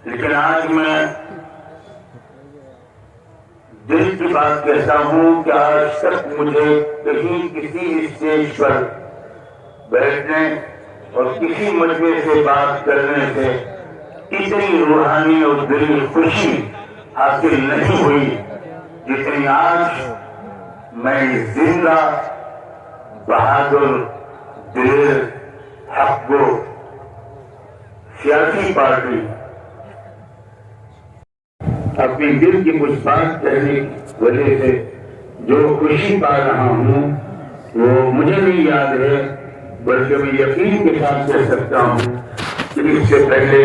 لیکن آج میں دل کی بات کہتا ہوں کہ آج تک مجھے کہیں کسی اسٹیج پر بیٹھنے اور کسی مجمع سے بات کرنے سے اتنی روحانی اور دلی خوشی حاصل نہیں ہوئی جتنی آج میں زندہ بہادر دلیر حق گو سیاسی پارٹی اپنی دل کی کچھ بات کہنے کی وجہ سے جو خوشی پا رہا ہوں وہ مجھے نہیں یاد ہے، بلکہ میں یقین کے ساتھ کہہ سکتا ہوں کہ اس سے پہلے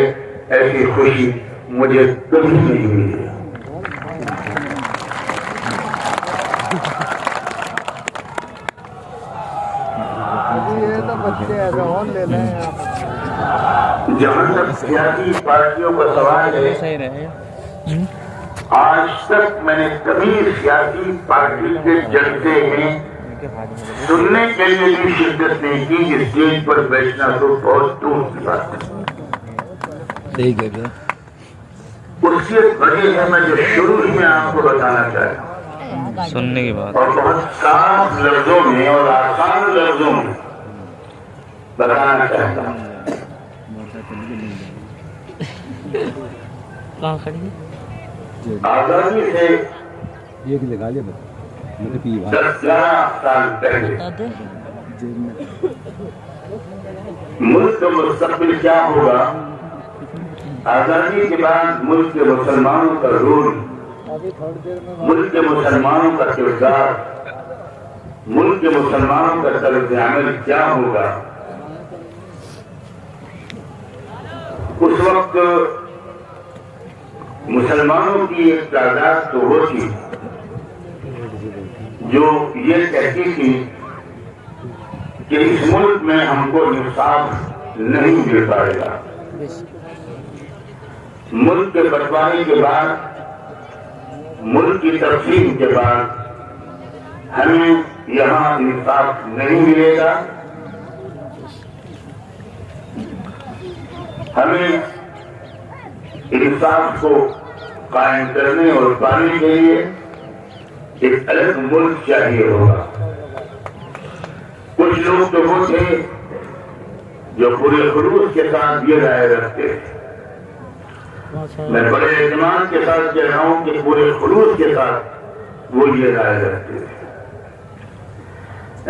ایسی خوشی مجھے کبھی نہیں ملی ہے۔ جہاں تک سیاسی پارٹیوں کا سوال ہے، آج تک میں نے کبھی سیاسی پارٹی کے جلسے میں سننے کے لیے بھی شرکت نہیں کی، اسٹیج پر بیٹھنا تو بہت دور کی بات ہے۔ اس کی وجہ ہے میں جو شروع میں آپ کو بتانا چاہتا ہوں سننے کی بات اور بہت صاف لفظوں میں اور آسان لفظوں میں بتانا چاہتا ہوں۔ آزادی سے 10-11 سال پہلے ملک کا مستقبل کیا ہوگا، آزادی کے بعد ملک کے مسلمانوں کا رول، ملک کے مسلمانوں کا کردار، ملک کے مسلمانوں کا طرز عمل کیا ہوگا، اس وقت مسلمانوں کی ایک تعداد تو وہ تھی جو یہ کہتی تھی کہ اس ملک میں ہم کو انصاف نہیں مل پائے گا۔ ملک کے بٹوارے کے بعد، ملک کی تقسیم کے بعد ہمیں یہاں انصاف نہیں ملے گا، ہمیں انصاف کو قائم کرنے اور پانے کے لیے ایک الگ ملک چاہیے ہوگا۔ کچھ لوگ تو وہ تھے جو پورے خلوص کے ساتھ یہ رائے رکھتے تھے، میں بڑے اعتماد کے ساتھ کہہ رہا ہوں کہ پورے خلوص کے ساتھ وہ یہ رائے رکھتے تھے۔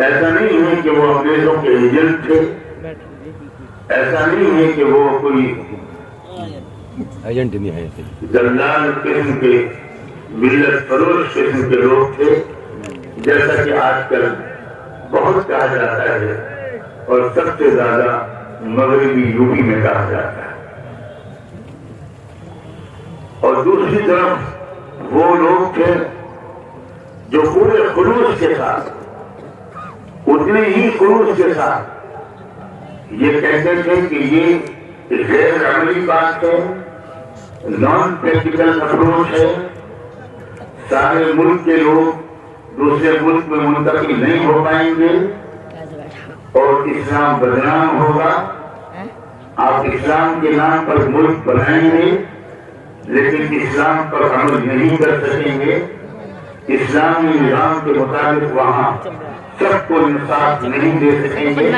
ایسا نہیں ہے کہ وہ انگریزوں کے ایجنٹ تھے، ایسا نہیں ہے کہ وہ کوئی ایجنٹ نہیں ہے، دلال قسم کے ملت فروش قسم کے لوگ تھے، جیسا کہ آج کل بہت کہا جاتا ہے اور سب سے زیادہ مغربی یوپی میں کہا جاتا ہے۔ اور دوسری طرف وہ لوگ تھے جو پورے خلوص کے ساتھ، اتنے ہی خلوص کے ساتھ یہ کہتے تھے کہ یہ غیر عملی بات ہے، نان پریکٹیکل اپروچ ہے، سارے ملک کے لوگ دوسرے ملک میں منتقل نہیں ہو پائیں گے اور اسلام بدنام ہوگا۔ آپ اسلام کے نام پر ملک بنائیں گے لیکن اسلام پر عمل نہیں کر سکیں گے، اسلامی نظام کے مطابق وہاں سب کو انصاف نہیں دے سکیں گے،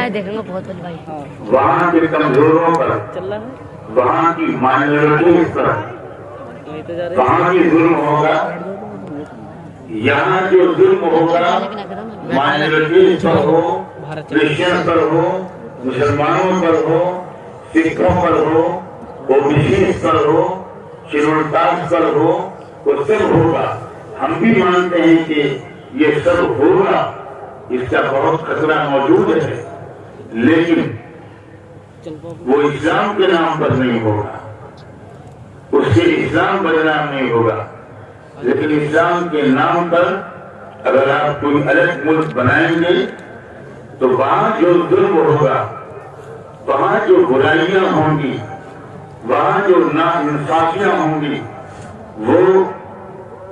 وہاں کے کمزوروں پر، وہاں کی مائنورٹیز پر وہاں کی ظلم ہوگا۔ یہاں جو ظلم ہوگا مائنورٹیز پر ہو، کرسچن پر ہو، مسلمانوں پر ہو، سکھوں پر ہو، اوبیسیز پر ہو، شیڈول کاسٹ پر ہو، وہ سب ہوگا۔ ہم بھی مانتے ہیں کہ یہ سب ہوگا، اس کا بہت خطرہ موجود ہے، لیکن وہ اسلام کے نام پر نہیں ہوگا، اس سے اسلام بدنام نہیں ہوگا، لیکن اسلام کے نام پر اگر آپ کوئی الگ ملک بنائیں گے تو وہاں جو ظلم ہوگا، وہاں جو برائیاں ہوں گی، وہاں جو ناانصافیاں ہوں گی، وہ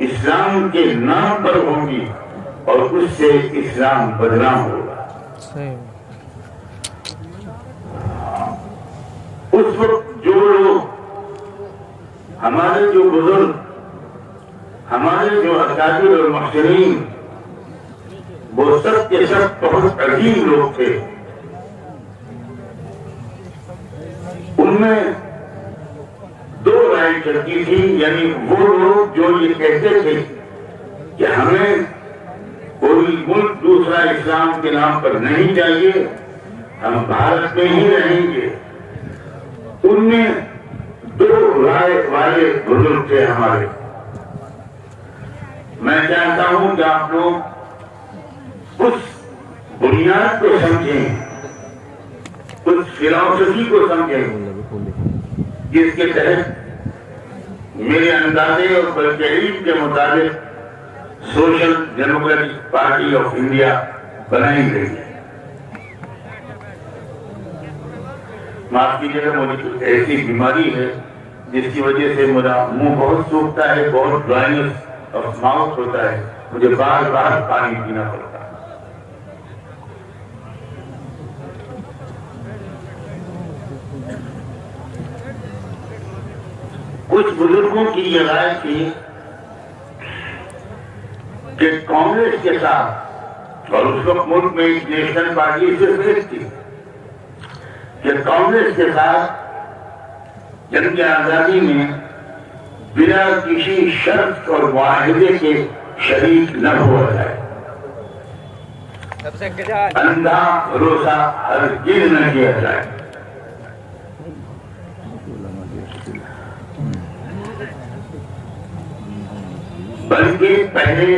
اسلام کے نام پر ہوں گی اور اس سے اسلام بدنام ہوگا۔ اس وقت جو لوگ ہمارے جو بزرگ، ہمارے جو اکابر اور محسنین، وہ سب کے سب بہت عظیم لوگ تھے. ان میں دو رائے چلتی تھی، یعنی وہ لوگ جو یہ کہتے تھے کہ ہمیں کوئی ملک دوسرا اسلام کے نام پر نہیں چاہیے، ہم بھارت میں ہی رہیں گے. ان میں دو رائے والے بزرگ تھے ہمارے. میں چاہتا ہوں کہ آپ لوگ اس بنیاد کو سمجھیں، اس فلسفی کو سمجھیں جس کے تحت میرے اندازے اور بلکہ کے مطابق social democratic party of India بنائی گئی ہے. معاف کیجیے گا، مجھے کچھ ایسی بیماری ہے جس کی وجہ سے میرا منہ بہت سوکھتا ہے، بہت ڈرائنس آف ماؤتھ ہوتا ہے، مجھے بار بار پانی پینا پڑتا ہے. کچھ بزرگوں کی یہ رائے تھی کہ کانگریس کے ساتھ، اور اس وقت ملک میں ایک نیشنل پارٹی صرف ایک تھی، کہ کانگریس کے ساتھ جنگ آزادی میں بنا کسی شرط اور معاہدے کے شریک نہ ہوا جائے، اندھا بھروسہ ہرگز نہ کیا جائے. بلکہ پہلے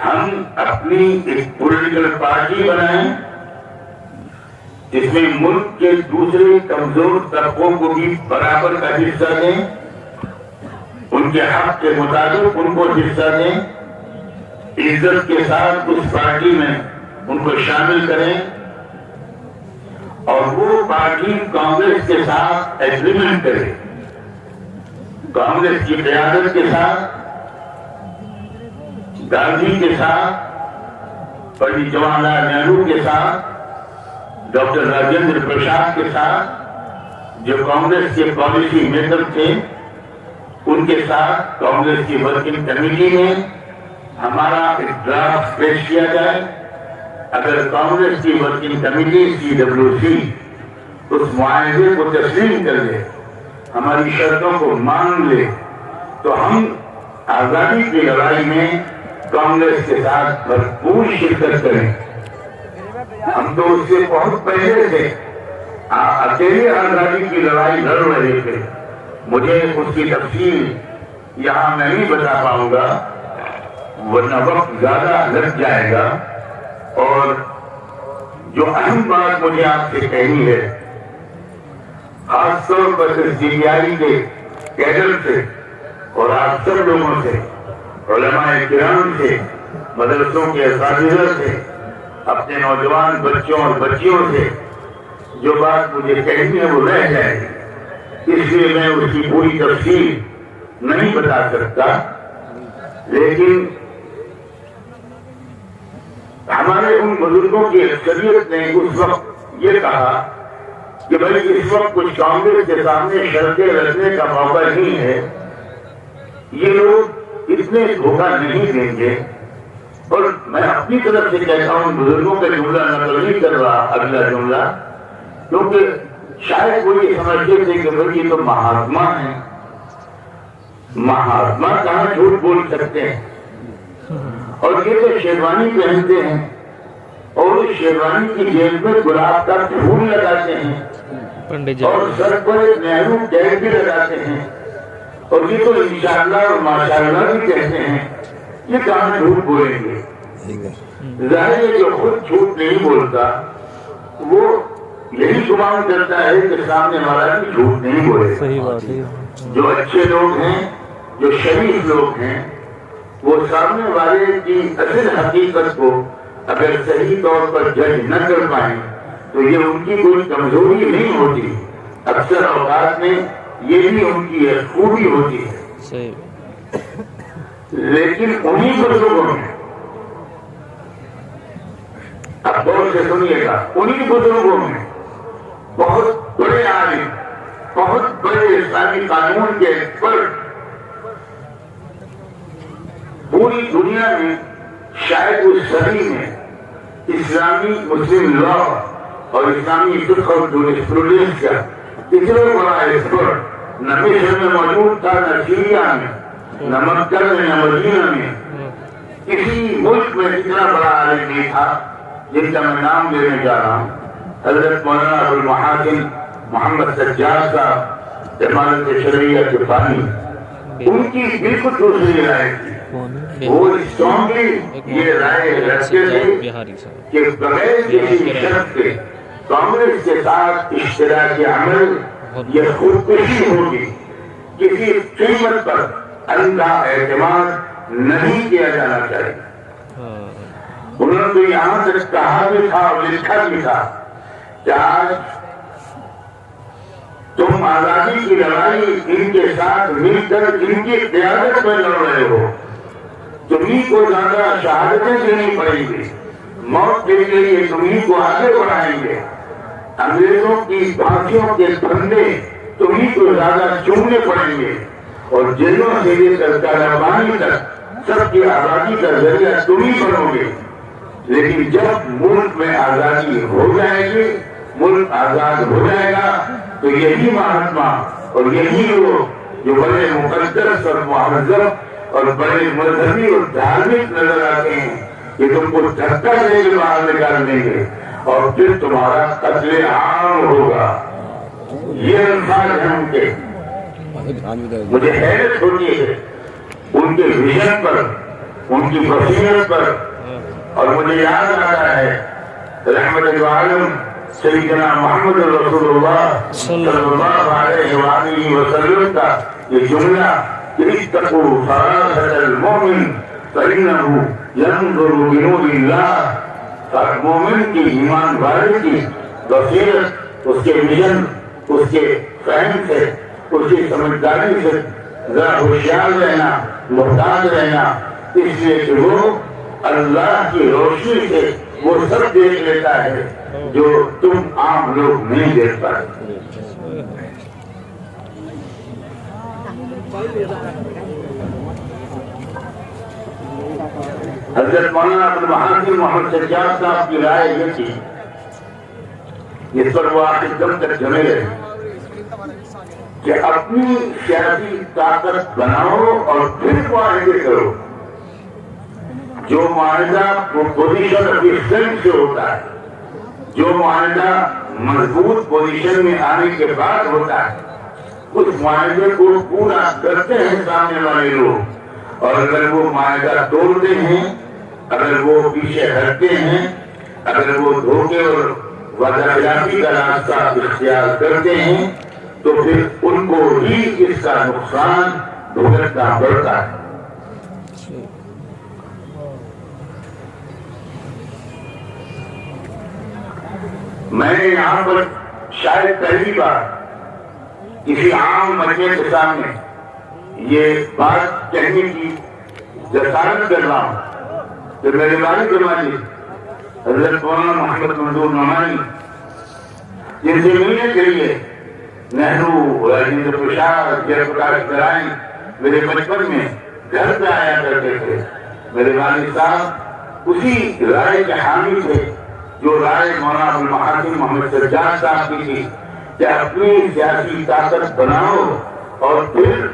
ہم اپنی ایک پولیٹیکل پارٹی بنائیں جس میں ملک کے دوسرے کمزور طبقوں کو بھی برابر کا حصہ دیں، ان کے حق کے مطابق ان کو حصہ دیں، عزت کے ساتھ اس پارٹی میں ان کو شامل کریں، اور وہ پارٹی کانگریس کے ساتھ ایگریمنٹ کرے، کانگریس کی قیادت کے ساتھ، گاندھی کے ساتھ، پنڈت جواہر لال نہرو کے ساتھ، ڈاکٹر راجندر پرساد کے ساتھ، جو کانگریس کے پالیسی میکر تھے، ان کے ساتھ کانگریس کی ورکنگ کمیٹی میں ہمارا ایک ڈرافٹ پیش کیا جائے. اگر کانگریس کی ورکنگ کمیٹی CWC اس معاہدے کو تسلیم کر لے، ہماری شرطوں کو مان لے، تو ہم آزادی کی لڑائی میں کانگریس کے ساتھ بھرپور شرکت کریں. ہم تو اس سے بہت پہلے سے اکیلے آزادی کی لڑائی لڑ رہے تھے. مجھے اس کی تفصیل یہاں میں نہیں بتا پاؤں گا ورنہ وقت زیادہ لگ جائے گا. اور جو اہم بات مجھے آپ سے کہنی ہے، خاص طور پر CPI کے کیڈر سے اور آپ سب لوگوں سے، علماء کرام سے، مدرسوں کے اساتذہ سے، اپنے نوجوان بچوں اور بچیوں سے جو بات مجھے کہنی ہے وہ رہ جائے گی، اس لیے میں اس کی پوری تفصیل نہیں بتا سکتا. لیکن ہمارے ان بزرگوں کی اکثریت نے اس وقت یہ کہا کہ بھائی اس وقت کچھ کانگریس کے سامنے شرطیں رکھنے کا موقع نہیں ہے، یہ لوگ اتنے دھوکہ نہیں دیں گے. اور میں اپنی طرف سے کہتا ہوں، بزرگوں کا جملہ نقل نہیں کر رہا اگلا جملہ، کیونکہ شاید وہ یہ سمجھتے تھے کہ بھائی یہ تو مہاتما ہیں، مہاتما کہاں جھوٹ بول سکتے ہیں، اور یہ تو شیروانی پہنتے ہیں اور اس شیروانی کی جیب میں گلاب کا پھول لگاتے ہیں اور سر پر ایک نہرو ٹیگ بھی لگاتے ہیں، اور یہ تو انشاءاللہ اور ماشاءاللہ بھی کہتے ہیں. یہ کہاں جھوٹ بولیں گے؟ ظاہر ہے جو خود جھوٹ نہیں بولتا وہ یہی گمان کرتا ہے کہ سامنے والا بھی جھوٹ نہیں بولے. جو اچھے لوگ ہیں، جو شریف لوگ ہیں، وہ سامنے والے کی اصل حقیقت کو اگر صحیح طور پر جج نہ کر پائیں تو یہ ان کی کوئی کمزوری نہیں ہوتی، اکثر اوقات میں یہ بھی ان کی خوبی ہوتی ہے. لیکن انہی بزرگوں میں، اب غور سے سنیے گا، انہی بزرگوں میں بہت بڑے عالم، بہت بڑے اسلامی قانون کے ایکسپرٹ پوری دنیا میں شاید اس صدی میں اسلامی مسلم لا اور اسلامی فقہ اور جورسپروڈنس کا اتنا بڑا ایکسپرٹ نہ مصر میں موجود تھا، نہ سیریا میں، نہ مکہ میں، نہ مدینہ میں، کسی ملک میں اتنا بڑا عالم نہیں تھا جن کا میں نام لینے جا رہا ہوں۔ حضرت مولانا ابو المحاسن محمد سجاد صاحب امارت شرعیہ کے بانی، ان کی بالکل دوسری رائے تھی۔ وہ اسٹرانگلی یہ رائے رکھتے تھے کہ بغیر کسی شرط کے کانگریس کے ساتھ اشتراک عمل یہ خودکشی ہوگی، کسی قیمت پر ان کا اعتماد نہیں کیا جانا چاہیے۔ انہوں نے تو یہاں تک کہا بھی تھا اور لکھا بھی تھا کہ آج تم آزادی کی لڑائی ان کے ساتھ مل کر ان کی قیادت میں لڑ رہے ہو، تمہیں کو زیادہ شہادتیں دینی پڑیں گی، موت کے لیے تمہیں کو آگے بڑھائیں گے، انگریزوں کی پھانسیوں کے پھندے تمہیں کو زیادہ چومنے پڑیں گے، اور جیلوں سے لے کر کاروباری تک سب کی آزادی کا ذریعہ تمہیں بنو گے۔ لیکن جب ملک میں آزادی ہو جائے گی، ملک آزاد ہو جائے گا، تو یہی مہاتما اور یہی لوگ جو بڑے مقدس اور مہذب اور بڑے مذہبی اور دھارمک نظر آتے ہیں، یہ تم کو دھکا دے کے باہر نکال دیں گے اور پھر تمہارا قتل عام ہوگا۔ یہ الفاظ ہیں ان کے۔ مجھے حیرت ہوتی ہے ان کے ویژن پر، ان کی بصیرت پر، اور مجھے یاد آتا ہے رحمت العالم سیدنا محمد رسول اللہ صلی اللہ علیہ وآلہ وسلم کا یہ جملہ کہ اتقوا فراست المؤمن فإنه ينظر بنور اللہ۔ مومن کی، ایمان والے کی بصیرت، اس کے ویژن، اس کے فہم سے، اس کی سمجھداری سے ذرا ہوشیار رہنا، محتاط رہنا، اس لیے کہ وہ اللہ کی روشنی سے وہ سب دیکھ لیتا ہے جو تم عام لوگ نہیں دیکھ پاتے۔ حضرت مولانا ابو المحاسن محمد سجاد صاحب کی رائے یہ تھی، اس پر وہ آخر دم تک جمے رہے کہ اپنی سیاسی طاقت بناؤ اور پھر معاہدے کرو۔ جو معاہدہ پوزیشن آف اسٹرینتھ سے ہوتا ہے، جو معاہدہ مضبوط پوزیشن میں آنے کے بعد ہوتا ہے، اس معاہدے کو پورا کرتے ہیں سامنے والے لوگ، اور اگر وہ معاہدہ توڑتے ہیں، اگر وہ پیچھے ہٹتے ہیں، اگر وہ دھوکے اور وعدہ خلافی کا راستہ اختیار کرتے ہیں، تو پھر ان کو ہی اس کا نقصان بھگتنا پڑتا ہے۔ میں نے یہاں پر شاید پہلی بار کسی عام مجمع کے سامنے یہ بات کہنے کی جسارت کر رہا ہوں کہ میرے والد جماعتی حضرت مولانا محمد منظور نعمانی، جن سے ملنے کے لیے نہرو، راجندر پرساد، جے پرکاش نرائن میرے بچپن میں گھر پہ آیا کرتے تھے، میرے والد صاحب اسی رائے کے حامی تھے جو رائے مولانا ابو المحاسن محمد سجاد صاحب کی تھی کہ اپنی سیاسی طاقت بناؤ اور پھر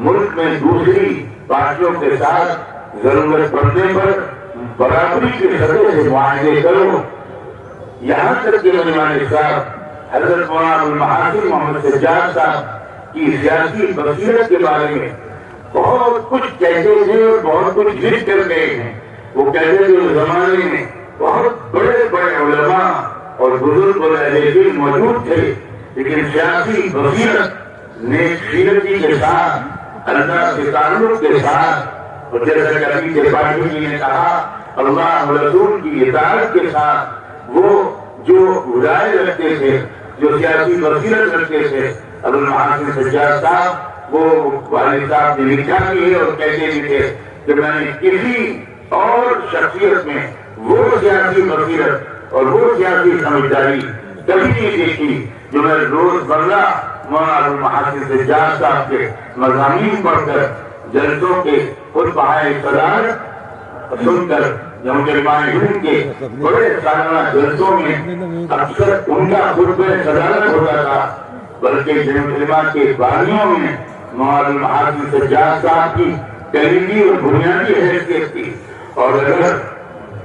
ملک میں دوسری پارٹیوں کے ساتھ ضرورت پڑنے پر برابری کے سطح سے معاہدے کرو۔ یہاں تک کہ میرے والد صاحب حضرت مولانا ابو المحاسن محمد سجاد صاحب کی سیاسی بصیرت کے بارے میں بہت کچھ کہتے تھے اور بہت کچھ لکھ کر گئے ہیں۔ وہ کہتے تھے اس زمانے میں بہت بڑے بڑے علماء اور بزرگ اور اہل علم موجود تھے، لیکن سیاسی بصیرت، نیک سیرتی کے ساتھ، اللہ کے تعلق کے ساتھ، اور جیسا کہ ابھی ترپاٹھی جی نے کہا اللہ رسول کی اطاعت کے ساتھ، وہ جو رائے رکھتے تھے، جو سیاسی بصیرت رکھتے تھے، ابو المحاسن سجاد صاحب، وہ والد صاحب نے لکھا بھی ہے اور کہتے بھی تھے کہ میں نے کسی اور شخصیت میں وہ سیاسی بصیرت اور وہ سیاسی سمجھداری کبھی نہیں دیکھی جو میں روز مرہ مولانا المحسن سجاد صاحب کے مضامین پڑھ کر جلسوں کے خطبہ صدارت سن کر جمع علماء ہند کے بڑے سالانہ جلسوں میں اکثر ان کا خطبہ صدارت ہوتا تھا، بلکہ جمع علماء کے بانیوں میں مولانا المحسن سجاد صاحب کی کلیدی اور بنیادی حیثیت تھی۔ اور اگر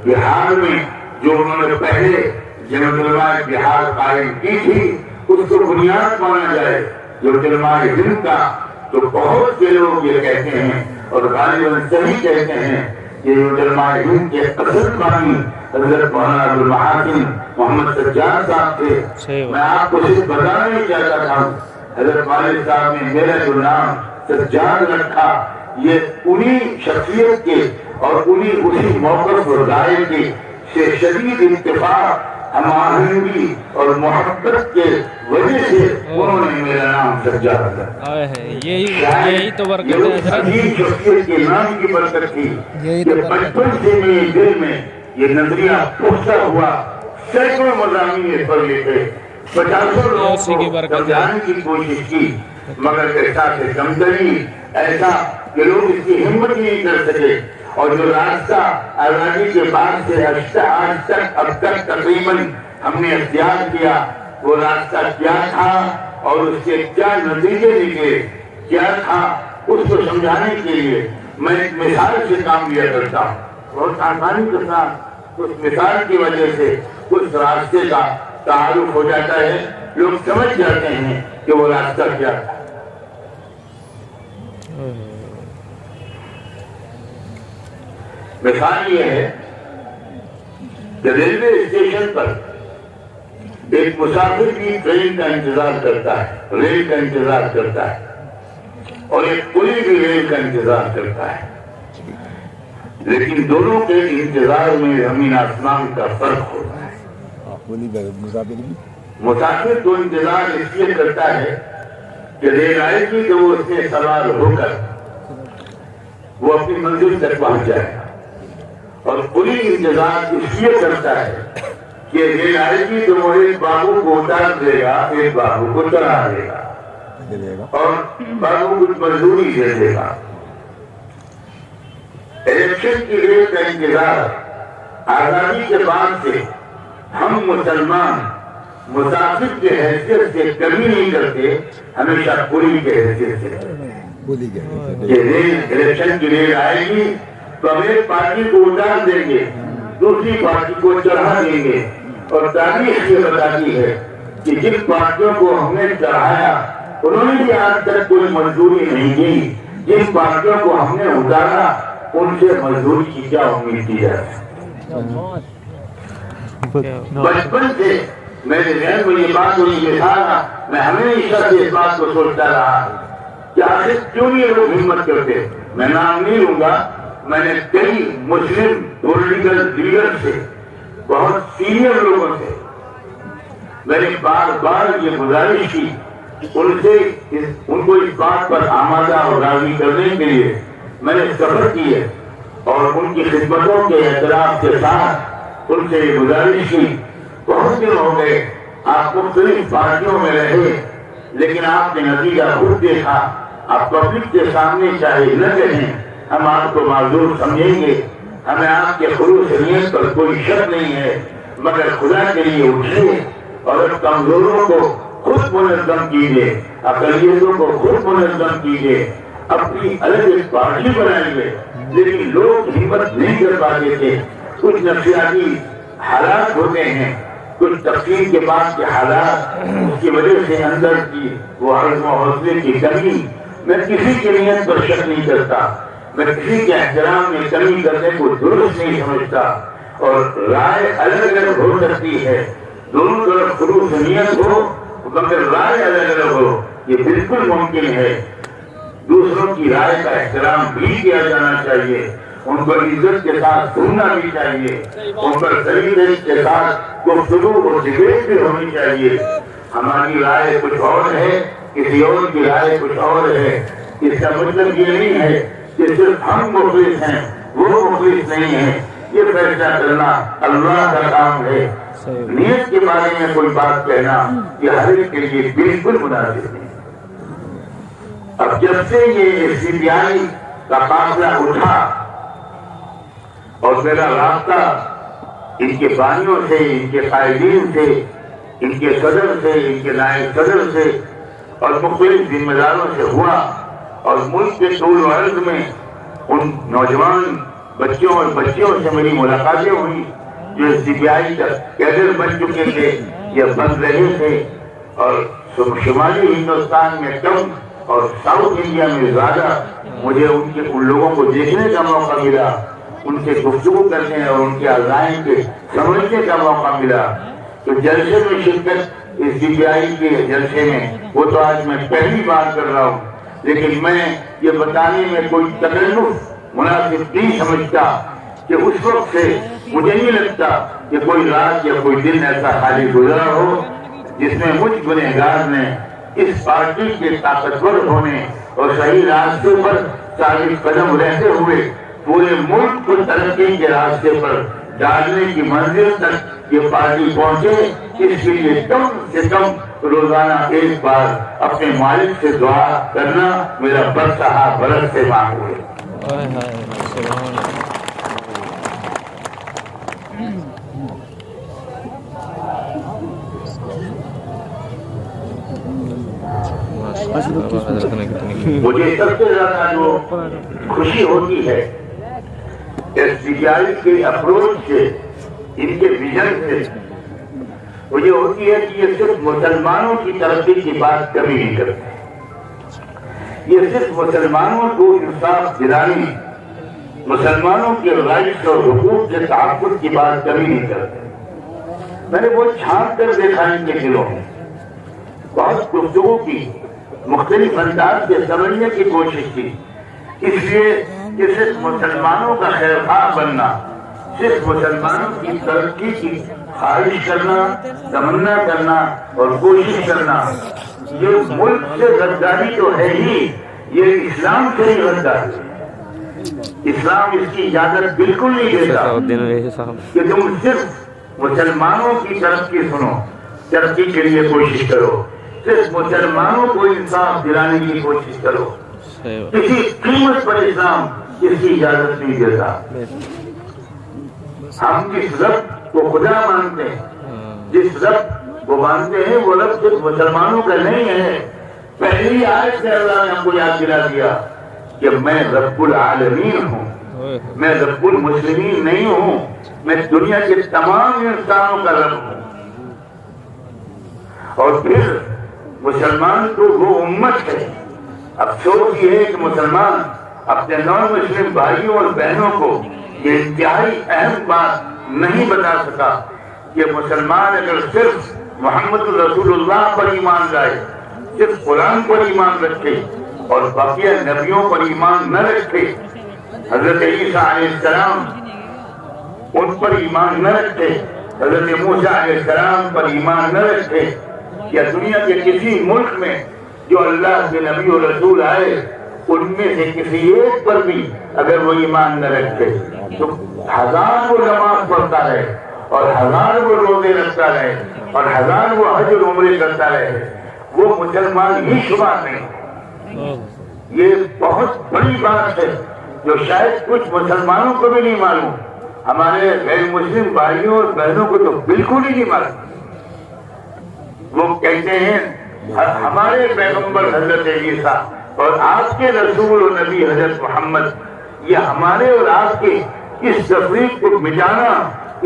بہار میں جو انہوں نے پہلے جمع علماء بہار قائم کی تھی اس کو بنیاد مانا جائے، جو علماء ہند کا تو بہت سے لوگ یہ کہتے ہیں اور غالباً صحیح کہتے ہیں کہ علماء ہند کے اصل بانی حضرت مولانا المحسن محمد سجاد صاحب تھے۔ میں آپ کو صرف بتانا نہیں چاہتا تھا، حضرت والد صاحب نے میرا جو نام سجاد رکھا یہ انہی شخصیت کے اور انہی اسی موقف اور رائے کے سے شدید اتفاق ہم آہنگی اور محبت کے وجہ سے انہوں نے میرا نام سجاد رکھا۔ یہی تو برکت ہے حضرت، عظیم شخصیت کے نام کی برکت تھی کہ بچپن سے میرے دل میں یہ نظریہ پختہ ہوا۔ سینکڑوں مضامین پڑھ لیتے، 50 لوگوں کو سمجھانے کی کوشش کی، مگر احساس کمتری ایسا کہ لوگ اس کی ہمت نہیں کر سکے۔ اور جو راستہ آزادی کے بعد سے آج تک اب تک تقریباً ہم نے اختیار کیا، وہ راستہ کیا تھا اور اس کے کیا نتیجے نکلے کیا تھا، اس کو سمجھانے کے لیے میں ایک مثال سے کام لیا کرتا ہوں۔ بہت آسانی کے ساتھ اس مثال کی وجہ سے اس راستے کا تعارف ہو جاتا ہے، لوگ سمجھ جاتے ہیں کہ وہ راستہ کیا تھا۔ مثال یہ ہے کہ ریلوے اسٹیشن پر ایک مسافر بھی ٹرین کا انتظار کرتا ہے، ریل کا انتظار کرتا ہے، اور ایک کوئی بھی ریل کا انتظار کرتا ہے، لیکن دونوں کے انتظار میں زمین آسمان کا فرق ہوتا ہے۔ مسافر تو انتظار اس لیے کرتا ہے کہ ریل آئے گی تو وہ اس میں سوار ہو کر وہ اپنی منزل تک پہنچ جائے گا، اور کوئی انتظار اس لیے کرتا ہے کہ ریل آئے گی تو وہ ایک بابو کو اتار دے گا، ایک بابو کو چڑھا دے گا اور بابو کچھ مزدوری دے دے گا۔ الیکشن کی ریل کا انتظار آزادی کے بعد سے ہم مسلمان مسافر کے حیثیت سے کمی نہیں کرتے، ہمیشہ پوری کے حیثیت سے کہ ریل الیکشن کی ریل آئے گی تو ہم ایک پارٹی کو اتار دیں گے، دوسری پارٹی کو چڑھا دیں گے، اور تاریخ یہ بتاتی ہے کہ جن پارٹیوں کو ہم نے چڑھایا انہوں نے بھی آج تک کوئی مزدوری نہیں دی، جن پارٹیوں کو ہم نے اتارا ان سے مزدوری کی کیا امید کی جائے۔ بچپن سے میرے ذہن میں یہ بات ہوئی مثال، میں ہمیشہ سے اس بات کو سوچتا رہا کہ آخر کیوں یہ لوگ ہمت کرتے۔ میں نام نہیں لوں گا، میں نے کئی مسلم پولیٹیکل لیڈر سے، بہت سینئر لوگوں سے میں نے بار بار یہ گزارش کی ان کو اس بات پر آمادہ اور راضی کرنے کے لیے میں نے سفر کی ہے، اور ان کی خدمتوں کے اعتراف کے ساتھ ان سے یہ گزارش کی۔ بہت دن ہو گئے آپ مختلف پارٹیوں میں رہے، لیکن آپ نے نتیجہ خود دیکھا۔ آپ پبلک کے سامنے چاہے نہ کہیں، ہم آپ کو معذور سمجھیں گے، ہمیں آپ کے خلوص نیت پر کوئی شک نہیں ہے، مگر خدا کے لیے اٹھیے اور کمزوروں کو خود منظم کیجیے، اقلیتوں کو خود منظم کیجیے، اپنی الگ ایک پارٹی بنائیے۔ لیکن لوگ ہمت نہیں کر پاتے تھے، کچھ نفسیاتی حالات ہوتے ہیں، کچھ تفصیل کے بعد کے حالات، اس کی وجہ سے اندر کی وہ عزم و حوصلے کی کمی۔ میں کسی کی نیت پر شک نہیں کرتا، میں کسی کے احترام میں کمی کرنے کو درست نہیں سمجھتا، اور رائے الگ الگ ہو سکتی ہے، دونوں طرف خلوص نیت ہو مگر رائے الگ الگ ہو، یہ بالکل ممکن ہے۔ دوسروں کی رائے کا احترام بھی کیا جانا چاہیے، ان پر عزت کے ساتھ سننا بھی چاہیے، ان پر طریقے کے ساتھ گفتگو اور ڈبیٹ بھی ہونی چاہیے۔ ہماری رائے کچھ اور ہے، کسی اور کی رائے کچھ اور ہے، اس کا مطلب یہ نہیں ہے کہ صرف ہم مخلص ہیں وہ مخلص نہیں ہیں، یہ فیصلہ کرنا اللہ کا کام ہے۔ نیت کے بارے میں کوئی بات کہنا یہ ہر ایک کے لیے بالکل مناسب نہیں۔ اب جب سے یہ CBI کا قافلہ اٹھا اور میرا رابطہ ان کے بانیوں سے، ان کے قائدین سے، ان کے صدر سے، ان کے نائب صدر سے اور مختلف ذمہ داروں سے ہوا، اور ملک کے طول و عرض میں ان نوجوان بچوں اور بچیوں سے میری ملاقاتیں ہوئی جو CBI کا کیڈر بن چکے تھے یا بن رہے تھے، اور شمالی ہندوستان میں کم اور ساؤتھ انڈیا میں زیادہ مجھے ان لوگوں کو دیکھنے کا موقع ملا، ان سے گفتگو کرنے اور ان کے عزائم کے سمجھنے کا موقع ملا۔ تو جلسے میں شرکت اس CBI کے جلسے میں وہ تو آج میں پہلی بار کر رہا ہوں، لیکن میں یہ بتانے میں کوئی تکلف مناسب نہیں سمجھتا کہ اس وقت سے مجھے نہیں لگتا کہ کوئی رات یا کوئی دن ایسا خالی گزرا ہو جس میں مجھ گنہگار نے اس پارٹی کے طاقتور ہونے اور صحیح راستے پر ثابت قدم رہتے ہوئے پورے ملک کو ترقی کے راستے پر ڈالنے کی منزل تک یہ پارٹی پہنچے، اس کے لیے کم سے کم روزانہ ایک بار اپنے مالک سے دعا کرنا میرا برسہ برس سے مانگ ہے۔ مجھے سب سے زیادہ جو خوشی ہوتی ہے CBI کے اپروچ سے، ان کے ویژن سے، وہ یہ ہوتی ہے کہ یہ صرف مسلمانوں کی ترقی کی بات کبھی نہیں کرتے، یہ صرف مسلمانوں کو انصاف دلانے، مسلمانوں کے رائٹس اور حقوق کے تحفظ کی بات کبھی نہیں کرتے۔ میں نے وہ چھانٹ کر دیکھا ان کے دلوں میں، بہت گفتگو کی، مختلف انداز سے سمجھنے کی کوشش کی، اس لیے کہ صرف مسلمانوں کا خیر خواہ بننا، صرف مسلمانوں کی ترقی کی خواہش کرنا، تمنا کرنا اور کوشش کرنا، یہ ملک سے غداری تو ہے ہی، یہ اسلام سے ہی غداری ہے۔ اسلام اس کی اجازت بالکل نہیں دیتا کہ تم صرف مسلمانوں کی ترقی سنو، ترقی کے لیے کوشش کرو، صرف مسلمانوں کو انصاف دلانے کی کوشش کرو، کسی قیمت پر اسلام اس کی اجازت نہیں دیتا۔ ہم جس رب کو خدا مانتے ہیں، جس رب کو مانتے ہیں، وہ رب صرف مسلمانوں کا نہیں ہے۔ پہلی آیت سے اللہ نے ہم کو یاد دلا دیا کہ میں رب العالمین ہوں، میں رب المسلمین نہیں ہوں، میں دنیا کے تمام انسانوں کا رب ہوں۔ اور پھر مسلمان تو وہ امت ہے، افسوس یہ ہے کہ مسلمان اپنے نان مسلم بھائیوں اور بہنوں کو یہ انتہائی اہم بات نہیں بتا سکا کہ مسلمان اگر صرف محمد رسول اللہ پر ایمان لائے، صرف قرآن پر ایمان رکھے اور بقیہ نبیوں پر ایمان نہ رکھے، حضرت عیسیٰ علیہ السلام ان پر ایمان نہ رکھے، حضرت موسیٰ علیہ السلام پر ایمان نہ رکھے، یا دنیا کے کسی ملک میں جو اللہ کے نبی و رسول آئے ان میں سے کسی ایک پر بھی اگر وہ ایمان نہ رکھے تو ہزار وہ نماز پڑھتا رہے اور ہزار وہ روزے رکھتا رہے اور ہزار وہ حج اور عمرے کرتا رہے، وہ مسلمان ہی شمار نہیں۔ یہ بہت بڑی بات ہے جو شاید کچھ مسلمانوں کو بھی نہیں معلوم، ہمارے غیر مسلم بھائیوں اور بہنوں کو تو بالکل ہی نہیں معلوم۔ وہ کہتے ہیں ہمارے پیغمبر حضرت عیسیٰ اور آپ کے رسول و نبی حضرت محمد، یہ ہمارے اور آپ کے اس تفریق کو مٹانا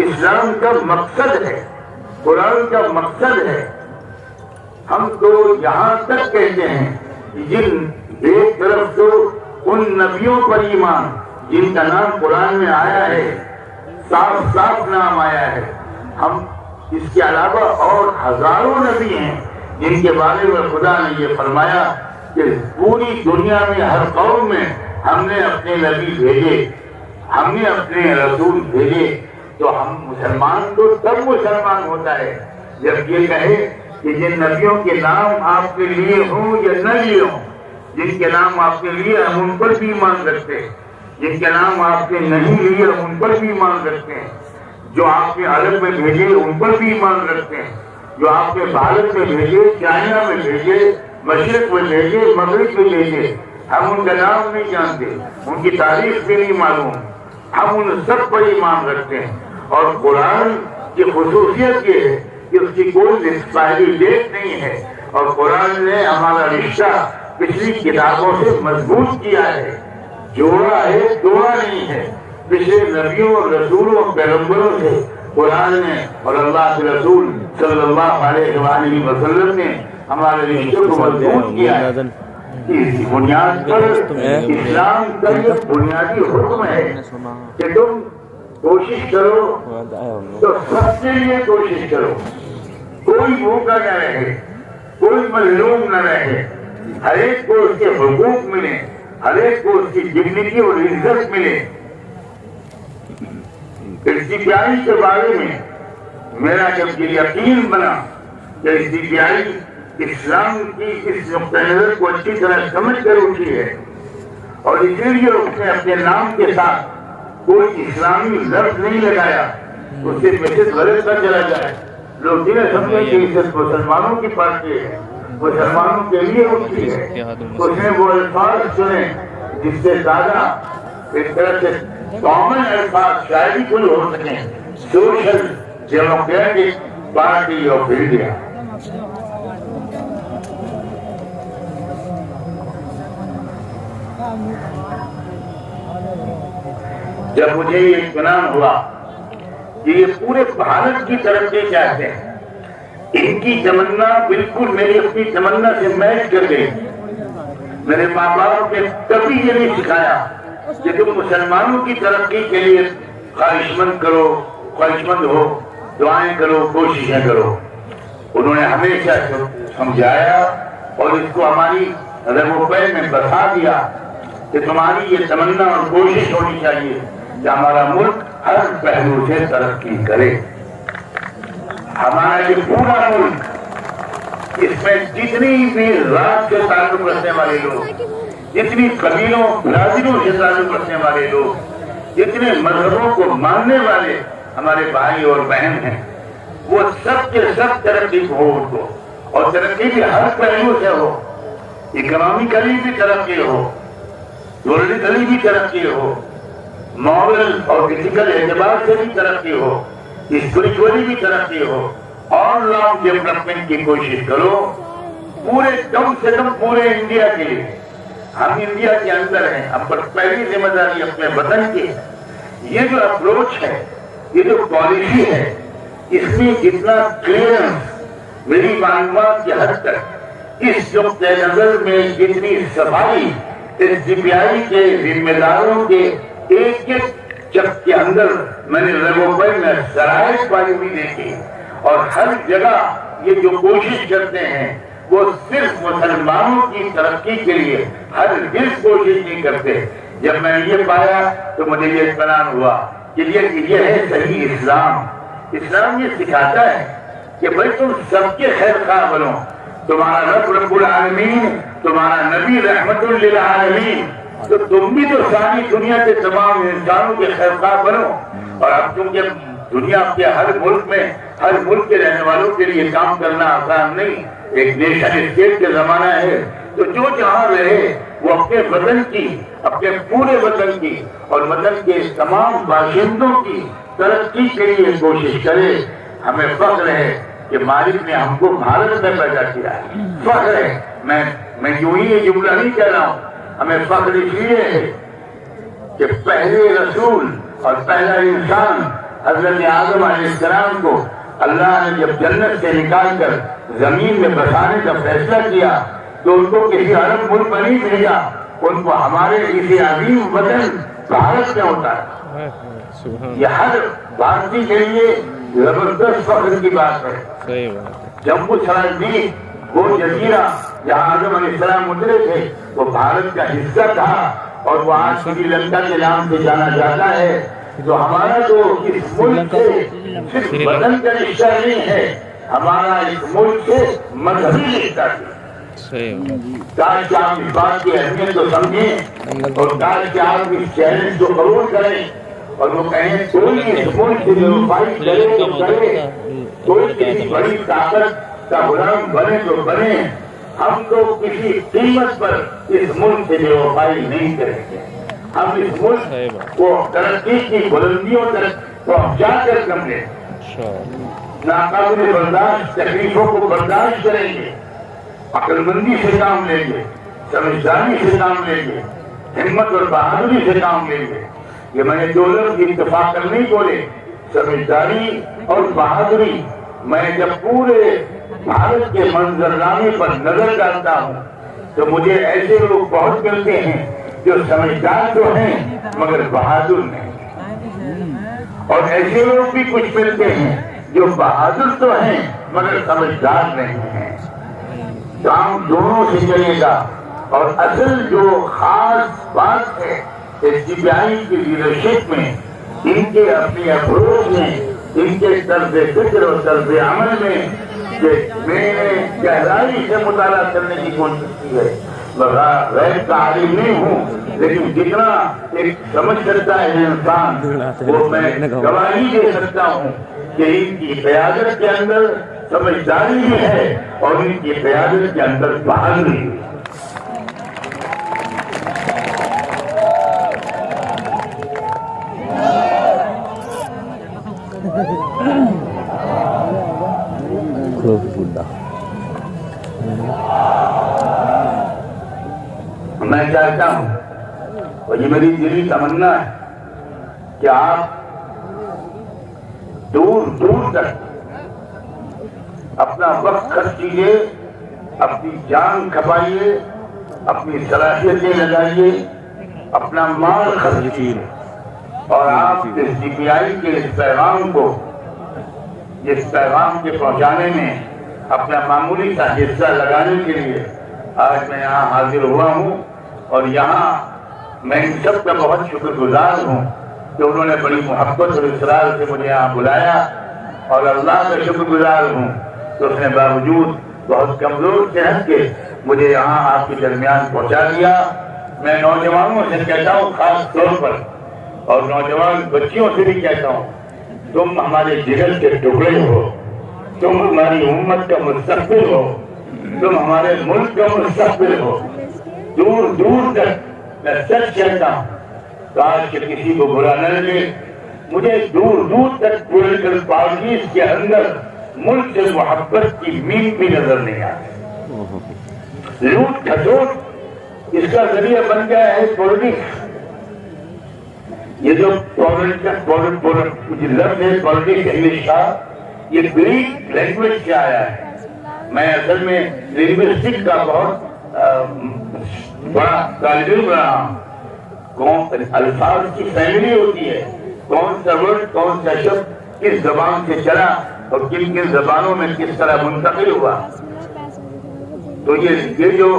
اسلام کا مقصد ہے، قرآن کا مقصد ہے۔ ہم تو یہاں تک کہتے ہیں جن ایک طرف تو ان نبیوں پر ایمان جن کا نام قرآن میں آیا ہے، صاف صاف نام آیا ہے، ہم اس کے علاوہ اور ہزاروں نبی ہیں جن کے بارے میں خدا نے یہ فرمایا کہ پوری دنیا میں ہر قوم میں ہم نے اپنے نبی بھیجے، ہم نے اپنے رسول بھیجے۔ تو ہم مسلمان تو تب مسلمان ہوتا ہے جب یہ کہے کہ جن نبیوں کے نام آپ کے لیے ہوں یا نہ لیے ہوں، جن کے نام آپ کے لیے ہم ان پر بھی ایمان رکھتے ہیں، جن کے نام آپ کے نہیں لیے ہم ان پر بھی ایمان رکھتے ہیں، جو آپ کے عرب میں بھیجے ان پر بھی ایمان رکھتے ہیں، جو آپ کے بھارت میں بھیجے، چائنا میں بھیجے، مشرق میں بھیجے مغرب میں بھیجے، ہم ان کا نام نہیں جانتے، ان کی تاریخ بھی نہیں معلوم، ہم ان سب پر ایمان رکھتے ہیں۔ اور قرآن کی خصوصیت یہ ہے کہ اس کی کوئی ایکسپائری ڈیٹ نہیں ہے، اور قرآن نے ہمارا رشتہ پچھلی کتابوں سے مضبوط کیا ہے، جوڑا ہے، توڑا نہیں ہے۔ پچھلے نبیوں اور رسولوں پیغمبروں سے قرآن نے اور اللہ کے رسول صلی اللہ علیہ وآلہ وسلم نے ہمارے رشتے کو مضبوط کیا ہے۔ اس بنیاد پر اسلام کا یہ بنیادی حکم ہے کہ تم کوشش کرو تو سب کے لیے کوشش کرو، کوئی بھوکا نہ رہے، کوئی مظلوم نہ رہے، ہر ایک کو اس کے حقوق ملے، ہر ایک کو اس کی ڈگنیٹی اور عزت ملے۔ ارتقائی کے بارے میں میرا جب یہ یقین بنا کہ ارتقائی اسلام کی اس نقطہ نظر کو اچھی طرح سمجھ کر اٹھی ہے، اور اسی لیے اس نے اپنے نام کے ساتھ کوئی اسلامی لفظ نہیں لگایا، اس سے میسج غلط نہ چلا جائے، لوگ یہ سمجھے کہ اسے مسلمانوں کی پارٹی ہے، مسلمانوں کے لیے اٹھی ہے۔ اس نے وہ الفاظ چنے جس سے زیادہ ایک طرح سے کامن الفاظ شاید ہی کوئی ہو سکے، social democratic party of India. جب مجھے یہ اطمینان ہوا کہ یہ پورے بھارت کی ترقی چاہتے ہیں، ان کی تمنا بالکل میری اپنی تمنا سے میچ کر گئی۔ میرے ماں باپ نے کبھی یہ نہیں سکھایا کہ تم مسلمانوں کی ترقی کے لیے خواہش مند ہو، دعائیں کرو، کوششیں کرو۔ انہوں نے ہمیشہ سمجھایا اور اس کو ہماری روپے میں بسا دیا کہ تمہاری یہ تمنا اور کوشش ہونی چاہیے کہ ہمارا ملک ہر پہلو سے ترقی کرے۔ ہمارا یہ پورا ملک، اس میں جتنی بھی رات سے تعلق رکھنے والے لوگ، جتنی قبیلوں برادریوں سے تعلق رکھنے والے لوگ، جتنے مذہبوں کو ماننے والے ہمارے بھائی اور بہن ہیں، وہ سب کے سب ترقی ہو ان کو، اور ترقی بھی ہر پہلو سے ہو، اکنامیکلی بھی ترقی ہو، پولیٹیکلی بھی ترقی ہو، مورل اور فزیکل اعتبار سے بھی ترقی ہو، اسپرچولی بھی ترقی ہو، اور لانگ ڈیولپمنٹ کی کوشش کرو، پورے کم سے کم پورے انڈیا کے لیے۔ ہم انڈیا کے اندر ہیں، ہم پر پہلی ذمہ داری اپنے وطن کی۔ یہ جو اپروچ ہے، یہ جو پالیسی ہے، اس میں جتنا کلیئرنس میری معلومات کی حد تک، اس نقطہ نظر میں جتنی صفائی اس سی پی آئی کے ذمہ داروں کے ایک ایک چک کے اندر میں نے روپے میں شرائط پائی ہوئی دیکھی، اور ہر جگہ یہ جو کوشش کرتے ہیں وہ صرف مسلمانوں کی ترقی کے لیے ہرگز کوشش نہیں کرتے۔ جب میں نے یہ پایا تو مجھے یہ اطمینان ہوا کہ یہ ہے صحیح اسلام۔ اسلام یہ سکھاتا ہے کہ بھائی تم سب کے خیر خواہ بنو، تمہارا رب العالمین، تمہارا نبی رحمت للعالمین، تو تم بھی تو ساری دنیا کے تمام انسانوں کے خیر خواہ بنو۔ اور اب تم جب دنیا کے ہر ملک میں، ہر ملک کے رہنے والوں کے لیے کام کرنا آسان نہیں، ایک نیشن اسٹیٹ کا زمانہ ہے، تو جو جہاں رہے وہ اپنے وطن کی، اپنے پورے وطن کی اور وطن کے تمام باشندوں کی ترقی کے لیے کوشش کرے۔ ہمیں فخر ہے کہ مالک نے ہم کو بھارت میں پیدا کیا ہے، فخر ہے۔ میں یوں ہی یہ جملہ نہیں کہہ رہا ہوں، ہمیں فخر اس لیے ہے کہ پہلے رسول اور پہلا انسان حضرت آدم علیہ السلام کو اللہ نے جب جنت سے نکال کر زمین میں بسانے کا فیصلہ کیا تو ان کو کسی عرب ملک میں نہیں بھیجا، ان کو ہمارے اسی عظیم وطن بھارت میں ہوتا ہے۔ یہ ہر بھارتی کے لیے زبردست فخر کی بات ہے۔ جموں سرحد وہ جزیرہ جہاں آدم علیہ السلام اترے تھے وہ بھارت کا حصہ تھا، اور وہ آج سری لنکا کے نام سے جانا جاتا ہے۔ تو ہمارا تو اس ملک سے صرف وطن کا رشتہ نہیں ہے، ہمارا اس ملک سے مذہبی رشتہ ہے۔ کاش کہ آپ اس بات کی اہمیت کو سمجھیں، اور کاش کہ آپ اس چیلنج کو قبول کریں، اور وہ کہیں کوئی اس ملک سے جو فائٹ کرے تو کرے، کوئی کسی بڑی طاقت کا غلام بنے تو بنے، ہم تو کسی قیمت پر اس ملک سے بے وفائی نہیں کریں گے. ہم اس ملک کو ترقی کی بلندیوں تک پہنچا کر کم لیں. ناقابل برداشت تکلیفوں کو برداشت کریں گے, عقل مندی سے کام لیں گے, سمجھداری سے کام لیں گے, ہمت اور بہادری سے کام لیں گے. یہ میں نے دو لفظ اتفاق کر نہیں بولے, سمجھداری اور بہادری. میں جب پورے بھارت کے منظرنامے پر نظر ڈالتا ہوں تو مجھے ایسے لوگ بہت ملتے ہیں جو سمجھدار تو ہیں مگر بہادر نہیں, اور ایسے لوگ بھی کچھ ملتے ہیں جو بہادر تو ہیں مگر سمجھدار نہیں ہیں. کام دونوں سے چلے گا. اور اصل جو خاص بات ہے SDPI کی لیڈرشپ میں, ان کے اپنی اپروچ میں, ان کے طرز فکر اور طرز عمل میں, کہ میں نے گہرائی سے مطالعہ کرنے کی کوشش کی ہے. غیر کا عالم نہیں ہوں, لیکن جتنا ایک سمجھ سکتا ہے انسان وہ میں گواہی دے سکتا ہوں کہ ان کی قیادت کے اندر سمجھداری بھی ہے اور ان کی قیادت کے اندر بہادری بھی ہے. میں چاہتا ہوں, اور یہ میری دلی تمنا ہے, کہ آپ دور دور تک اپنا وقت خرچ کیجیے, اپنی جان کھپائیے, اپنی صلاحیتیں لگائیے, اپنا مال خرچ کیجیے, اور آپ SDPI کے اس پیغام کو, اس پیغام کے پہنچانے میں اپنا معمولی سا حصہ لگانے کے لیے آج میں یہاں حاضر ہوا ہوں. اور یہاں میں ان سب کا بہت شکر گزار ہوں کہ انہوں نے بڑی محبت اور اصرار سے مجھے یہاں بلایا, اور اللہ کا شکر گزار ہوں کہ اس نے باوجود بہت کمزور صحت کے مجھے یہاں آپ کے درمیان پہنچا دیا. میں نوجوانوں سے کہتا ہوں خاص طور پر, اور نوجوان بچیوں سے بھی کہتا ہوں, تم ہمارے جگر کے ٹکڑے ہو, تم ہماری امت کا مستقبل ہو, تم ہمارے ملک کا مستقبل ہو. دور دور تک میں سچ کہتا ہوں, کاش کہ کسی کو برا نہ لگے, مجھے دور دور تک پولیٹیکل پارٹیز کے اندر ملک سے محبت کی مین بھی نظر نہیں آتی. لوٹ کھسوٹ اس کا ذریعہ بن گیا ہے پولیٹکس. یہ جو لفظ ہے پولیٹکس انگلش کا, یہ گریک لینگویج سے آیا ہے. میں اصل میں لنگوسٹک کا بہت بڑا طالب علم رہا ہوں. کون الفاظ کی فیملی ہوتی ہے, کون سا ورڈ کون سا شبد کس زبان سے چلا اور کن کن زبانوں میں کس طرح منتقل ہوا. تو یہ جو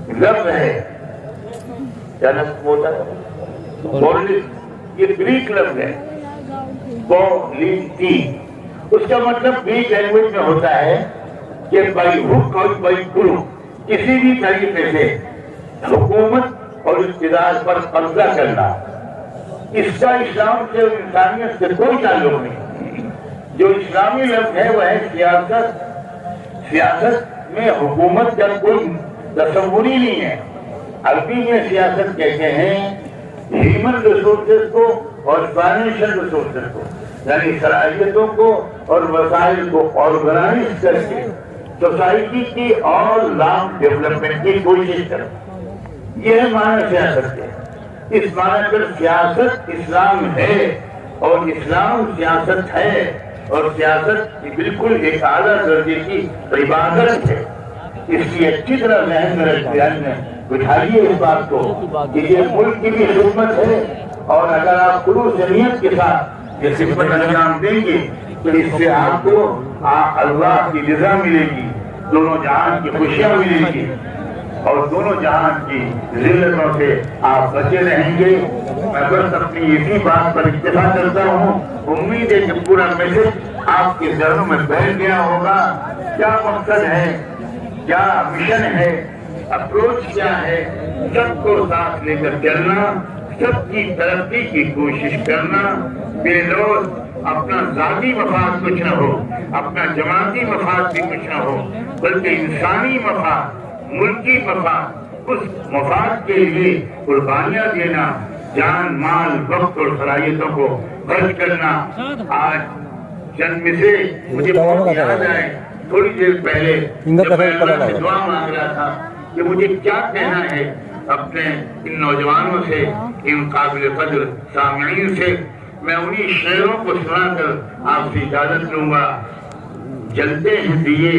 لفظ ہے کیا لفظ ہوتا ہے, یہ گریک لفظ ہے پولیٹی. اس کا مطلب گریک لینگویج میں ہوتا ہے کہ بائی ہک اور بائی کروک کسی بھی طریقے سے حکومت اور اقتدار پر قبضہ کرنا. اس کا اسلام سے اور انسانیت سے کوئی تعلق نہیں. جو اسلامی لفظ ہے وہ ہے سیاست. سیاست میں حکومت کا کوئی تصور ہی نہیں ہے. عربی میں سیاست کہتے ہیں ہیومن ریسورسز کو اور فائنینشیل ریسورسز کو, یعنی صلاحیتوں کو اور وسائل کو آرگنائز کر کے سوسائٹی کی آل راؤنڈ ڈیولپمنٹ کی کوشش کرو. یہ معنی سیاست ہے. اس معنی پر سیاست اسلام ہے اور اسلام سیاست ہے, اور سیاست بالکل ایک اعلیٰ درجے کی عبادت ہے. اس لیے اچھی طرح ذہن میں رکھتے بٹھائیے اس بات کو کہ یہ ملک کی بھی خدمت ہے, اور اگر آپ خلوص نیت کے ساتھ یہ خدمت انجام دیں گے تو اس سے آپ کو اللہ کی رضا ملے گی, دونوں جہان کی خوشیاں ملیں گی, اور دونوں جہان کی ذلتوں سے آپ بچے رہیں گے. میں بس اپنی اسی بات پر اکتفا کرتا ہوں. امید ہے کہ پورا میسج آپ کے ذہنوں میں بیٹھ گیا ہوگا. کیا مقصد ہے, کیا مشن ہے, اپروچ کیا ہے, سب کو ساتھ لے کر چلنا, سب کی ترقی کی کوشش کرنا, بے لوث اپنا ذاتی مفاد کچھ نہ ہو، اپنا جماعتی مفاد بھی کچھ نہ ہو، بلکہ انسانی مفاد، ملکی مفاد، اس مفاد کے لیے قربانیاں دینا، جان مال وقت اور صلاحیتوں کو خرچ کرنا۔ آج چند میں سے مجھے بہت یاد آئے، تھوڑی دیر پہلے جب میں اللہ سے دعا مانگ رہا تھا کہ مجھے کیا کہنا ہے اپنے ان نوجوانوں سے، ان قابل قدر سامعین سے، میں انہی شعروں کو سنا کر آپ سے اجازت لوں گا۔ جلتے ہیں دیے،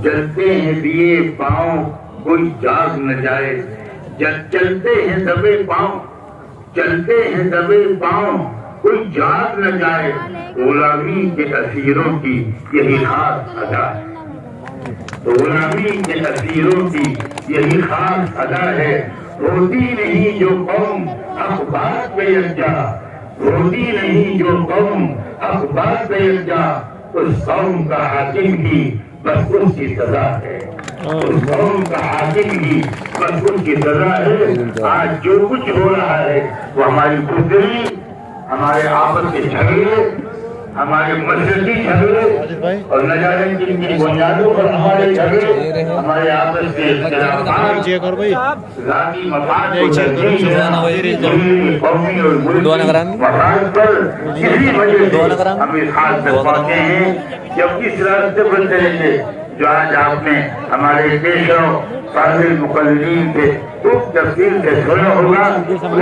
جلتے ہیں دیے پاؤں، کوئی جاگ نہ جائے، چلتے ہیں دبے پاؤں، چلتے ہیں دبے پاؤں، کوئی جاگ نہ جائے، غلامی کے اسیروں کی یہی خاص ادا ہے، غلامی کے اسیروں کی یہی خاص ادا ہے۔ روتی نہیں جو قوم حق بات پہ یکجا، روتی نہیں جو قوم حق بات پہ یکجا، اس قوم کا حاکم بھی بس اس کی سزا ہے، اس قوم کا حاکم بھی بس اس کی سزا ہے۔ آج جو کچھ ہو رہا ہے وہ ہماری بزدلی، ہمارے آپس کے جھگڑے، ہمارے مذہبی جھگڑے اور نہ جانے جن کی بنیادوں پر ہمارے جھگڑے، ہمارے آپس کے اختلافات، ذاتی مفاد کو ترجیح، قومی اور ملکی مفاد پر کسی وجہ سے ہم اس حال تک پہنچے ہیں کہ اب اس راستے پر چلیں گے جو آج آپ نے ہمارے پیشوں فاضل مقلدین سے خوب تفصیل سے سنا ہوگا۔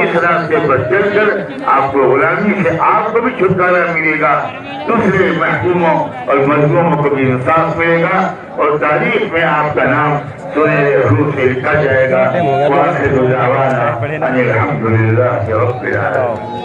اس راستے پر چل کر آپ کو غلامی سے آپ کو بھی چھٹکارا ملے گا، دوسرے محکوموں اور مظلوموں کو بھی انصاف ملے گا، اور تاریخ میں آپ کا نام سنہرے حروف سے لکھا جائے گا۔ وآخر دعوانا ان الحمدللہ رب العالمین۔